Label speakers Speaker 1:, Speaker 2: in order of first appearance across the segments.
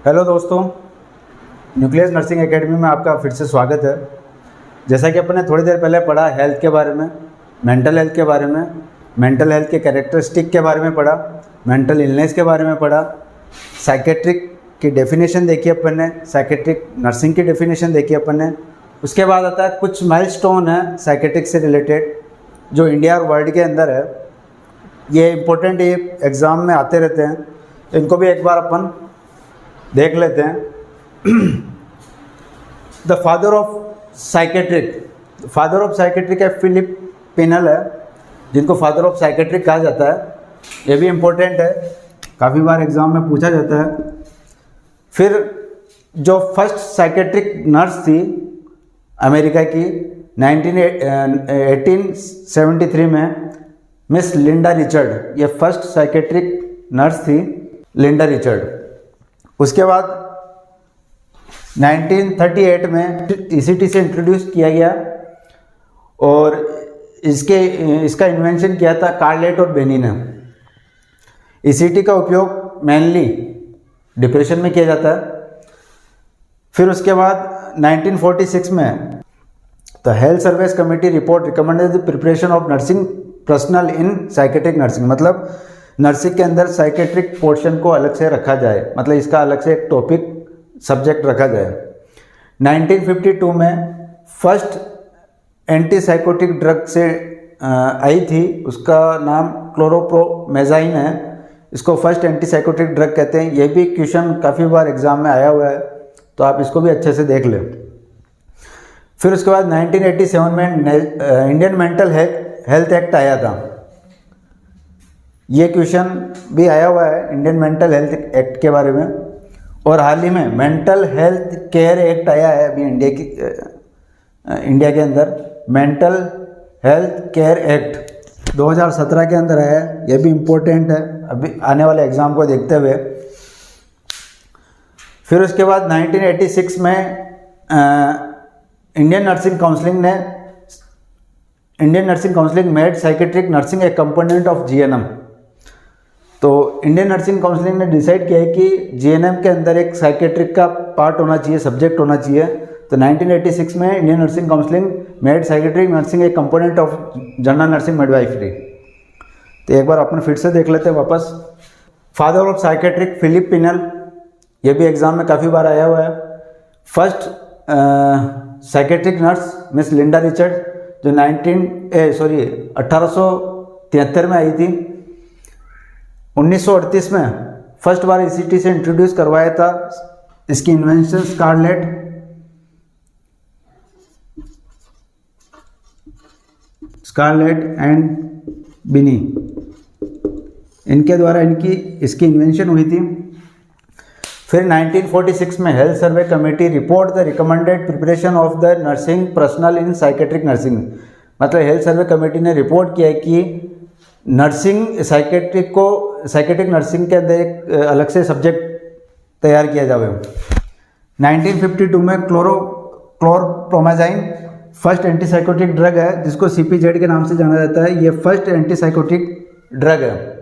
Speaker 1: Hello दोस्तों, nucleus nursing academy में आपका फिर से स्वागत है। जैसा कि अपन ने थोड़ी देर पहले पढ़ा हेल्थ के बारे में, मेंटल हेल्थ के बारे में, मेंटल हेल्थ के कैरेक्टरिस्टिक के बारे में पढ़ा, मेंटल इलनेस के बारे में पढ़ा, साइकेट्रिक की डेफिनेशन देखी अपन ने, साइकेट्रिक नर्सिंग की डेफिनेशन देखी अपन ने। उसके बाद आता है कुछ माइलस्टोन है साइकेट्रिक से रिलेटेड जो इंडिया और वर्ल्ड के अंदर है। ये इम्पोर्टेंट ये एग्ज़ाम में आते रहते हैं, इनको भी एक बार अपन देख लेते हैं। द फादर ऑफ साइकेट्रिक है फिलिप पिनल है, जिनको फादर ऑफ साइकेट्रिक कहा जाता है। ये भी इम्पोर्टेंट है, काफ़ी बार एग्ज़ाम में पूछा जाता है। फिर जो फर्स्ट साइकेट्रिक नर्स थी अमेरिका की 1873 में, मिस लिंडा रिचर्ड, ये फर्स्ट साइकेट्रिक नर्स थी, लिंडा रिचर्ड। उसके बाद 1938 में ईसीटी से इंट्रोड्यूस किया गया और इसका इन्वेंशन किया था कार्लेट और बेनी ने। ईसीटी का उपयोग मेनली डिप्रेशन में किया जाता है। फिर उसके बाद 1946 में the health service committee report recommended the preparation of nursing personal in psychiatric nursing, मतलब नर्सिंग के अंदर साइकेट्रिक पोर्शन को अलग से रखा जाए, मतलब इसका अलग से एक टॉपिक सब्जेक्ट रखा जाए। 1952 में फर्स्ट एंटीसाइकोटिक ड्रग से आई थी, उसका नाम क्लोरोप्रोमेजाइन है। इसको फर्स्ट एंटीसाइकोटिक ड्रग कहते हैं। ये भी क्वेश्चन काफ़ी बार एग्जाम में आया हुआ है, तो आप इसको भी अच्छे से देख लें। फिर उसके बाद 1987 में इंडियन मेंटल हेल्थ एक्ट आया था। ये क्वेश्चन भी आया हुआ है इंडियन मेंटल हेल्थ एक्ट के बारे में। और हाल ही में मेंटल हेल्थ केयर एक्ट आया है अभी इंडिया के अंदर। मेंटल हेल्थ केयर एक्ट 2017 के अंदर आया है। ये भी इम्पोर्टेंट है अभी आने वाले एग्ज़ाम को देखते हुए। फिर उसके बाद 1986 में Indian nursing counselling made psychiatric nursing A component of GNM. तो इंडियन नर्सिंग काउंसिलिंग ने डिसाइड किया है कि जीएनएम के अंदर एक साइकेट्रिक का पार्ट होना चाहिए, सब्जेक्ट होना चाहिए। तो 1986 में Indian nursing counselling made psychiatric nursing A component of general nursing midwifery. तो एक बार अपन फिर से देख लेते हैं वापस। Father of psychiatric Philip Pinel, ये भी एग्जाम में काफ़ी बार आया हुआ है। First psychiatric nurse Miss Linda Richard, जो 1873 में आई थी। 1938 में फर्स्ट बार ईसीटी से इंट्रोड्यूस करवाया था। इसकी इन्वेंशन स्कारलेट एंड बिनी, इनके द्वारा इसकी इन्वेंशन हुई थी। फिर 1946 में health survey committee report the recommended preparation of the nursing personal in psychiatric nursing, मतलब हेल्थ सर्वे कमेटी ने रिपोर्ट किया है कि साइकेट्रिक नर्सिंग के अंदर एक अलग से सब्जेक्ट तैयार किया जाए। 1952 में क्लोरप्रोमेजाइन फर्स्ट एंटीसाइकोटिक ड्रग है, जिसको सीपीजेड के नाम से जाना जाता है। ये फर्स्ट एंटीसाइकोटिक ड्रग है।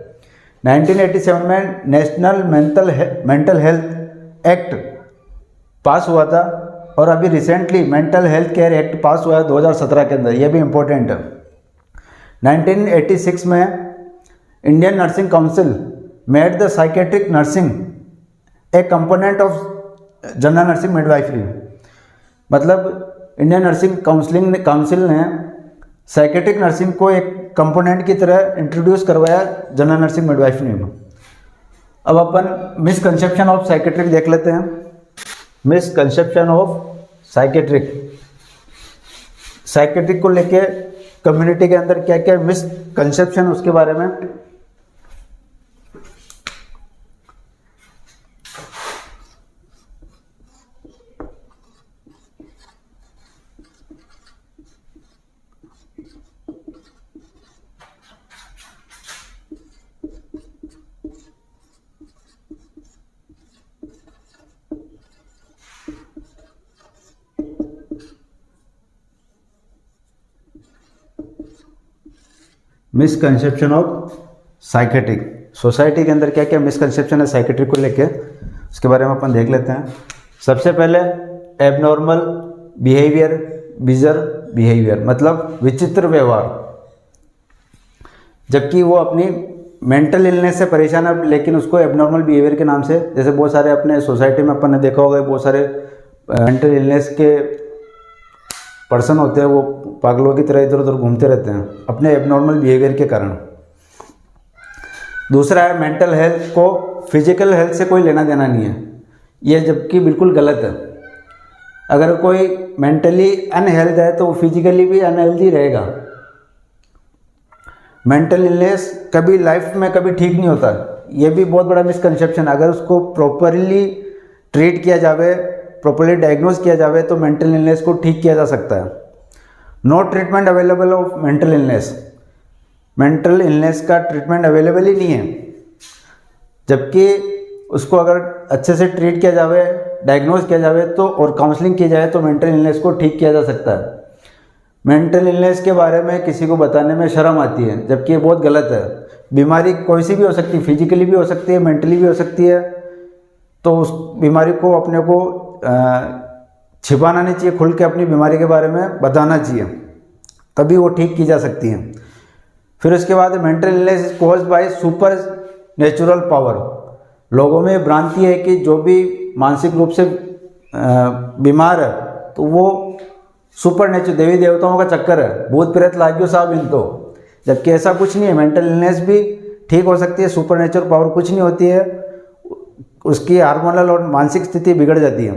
Speaker 1: 1987 में नेशनल मेंटल हेल्थ एक्ट पास हुआ था और अभी recently mental health care act पास हुआ है 2017 के अंदर। ये भी इम्पोर्टेंट है। 1986 में Indian nursing council made the psychiatric nursing A component of general nursing midwifery, मतलब इंडियन नर्सिंग काउंसिल ने साइकेट्रिक नर्सिंग को एक कंपोनेंट की तरह इंट्रोड्यूस करवाया जनरल नर्सिंग मिडवाइफरी में। अब अपन मिसकंसेप्शन ऑफ साइकेट्रिक देख लेते हैं। मिसकंसेप्शन ऑफ साइकेट्रिक को लेके कम्युनिटी के अंदर क्या क्या मिसकंसेप्शन, उसके बारे में। मिसकंसेप्शन ऑफ साइकेट्रिक, सोसाइटी के अंदर क्या क्या मिसकंसेप्शन है साइकेट्रिक को लेके। उसके बारे में अपन देख लेते हैं। सबसे पहले एबनॉर्मल बिहेवियर, बिजर बिहेवियर मतलब विचित्र व्यवहार, जबकि वो अपनी मेंटल इलनेस से परेशान है लेकिन उसको एबनॉर्मल बिहेवियर के नाम से, जैसे बहुत सारे अपने सोसाइटी में अपन ने देखा होगा, बहुत सारे मेंटल इलनेस के पर्सन होते हैं, वो पागलों की तरह इधर उधर घूमते रहते हैं अपने एबनॉर्मल बिहेवियर के कारण। दूसरा है मेंटल हेल्थ को फिजिकल हेल्थ से कोई लेना देना नहीं है, ये जबकि बिल्कुल गलत है। अगर कोई मेंटली अनहेल्थ है तो वो फिजिकली भी अनहेल्दी रहेगा। मेंटल इलनेस कभी लाइफ में कभी ठीक नहीं होता, ये भी बहुत बड़ा मिसकंसेप्शन। अगर उसको प्रॉपरली ट्रीट किया जावे, प्रॉपरली डायग्नोज किया जावे तो मेंटल इलनेस को ठीक किया जा सकता है। No treatment available of mental illness, mental illness का ट्रीटमेंट अवेलेबल ही नहीं है, जबकि उसको अगर अच्छे से ट्रीट किया जावे, डायग्नोज किया जावे तो और काउंसलिंग की जाए तो मेंटल इलनेस को ठीक किया जा सकता है। मेंटल इलनेस के बारे में किसी को बताने में शर्म आती है, जबकि ये बहुत गलत है। बीमारी कोई सी भी हो सकती है, फिजिकली भी हो सकती है, मेंटली भी हो सकती है, तो उस बीमारी को अपने को छिपाना नहीं चाहिए, खुल के अपनी बीमारी के बारे में बताना चाहिए, तभी वो ठीक की जा सकती है। फिर उसके बाद mental illness is caused by super natural power. लोगों में भ्रांति है कि जो भी मानसिक रूप से बीमार है तो वो सुपर नेचर देवी देवताओं का चक्कर है, भूत प्रेत लागियो साहब इन तो, जबकि ऐसा कुछ नहीं है। मेंटल इलनेस भी ठीक हो सकती है, सुपर नेचुरल पावर कुछ नहीं होती है, उसकी हार्मोनल और मानसिक स्थिति बिगड़ जाती है।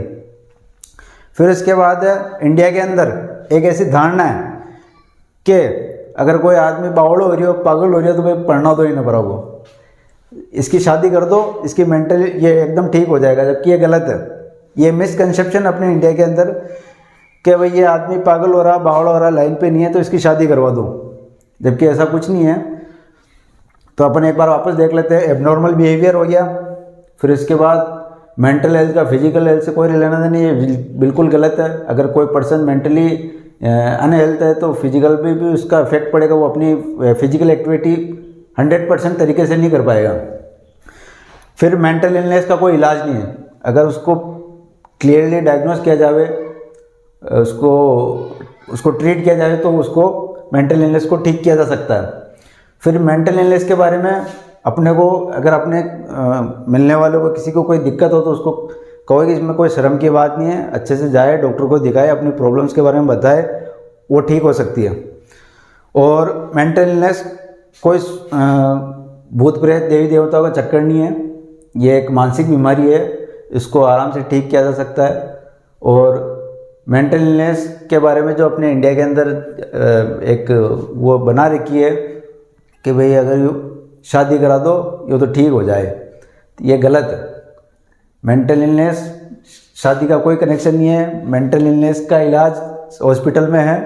Speaker 1: फिर इसके बाद इंडिया के अंदर एक ऐसी धारणा है कि अगर कोई आदमी बावड़ हो रही हो, पागल हो रही हो तो भाई पढ़ना दो ही ना बराबर, इसकी शादी कर दो, इसकी मेंटल ये एकदम ठीक हो जाएगा, जबकि ये गलत है। ये मिसकंसेप्शन अपने इंडिया के अंदर कि भाई ये आदमी पागल हो रहा, बावड़ हो रहा, लाइन पे नहीं है तो इसकी शादी करवा दो, जबकि ऐसा कुछ नहीं है। तो अपन एक बार वापस देख लेते हैं। एबनॉर्मल बिहेवियर हो गया, फिर इसके बाद मेंटल हेल्थ का फिजिकल हेल्थ से कोई लेना देना नहीं है, बिल्कुल गलत है। अगर कोई पर्सन मेंटली अनहेल्थ है तो फिजिकल पे भी उसका इफेक्ट पड़ेगा, वो अपनी फिजिकल एक्टिविटी 100% तरीके से नहीं कर पाएगा। फिर मेंटल इलनेस का कोई इलाज नहीं है, अगर उसको क्लियरली डायग्नोज किया जावे, उसको ट्रीट किया जाए तो उसको मेंटल इलनेस को ठीक किया जा सकता है। फिर मेंटल इलनेस के बारे में अपने को, अगर अपने मिलने वालों को किसी को कोई दिक्कत हो तो उसको कहो कि इसमें कोई शर्म की बात नहीं है, अच्छे से जाए, डॉक्टर को दिखाए, अपनी प्रॉब्लम्स के बारे में बताए, वो ठीक हो सकती है। और मेंटल इलनेस कोई भूत प्रेत देवी देवताओं का चक्कर नहीं है, ये एक मानसिक बीमारी है, इसको आराम से ठीक किया जा सकता है। और मेंटल इलनेस के बारे में जो अपने इंडिया के अंदर एक वो बना रखी है कि भाई अगर शादी करा दो ये तो ठीक हो जाए, ये गलत है। मेंटल इलनेस शादी का कोई कनेक्शन नहीं है, मेंटल इलनेस का इलाज हॉस्पिटल में है।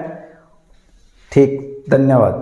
Speaker 1: ठीक, धन्यवाद।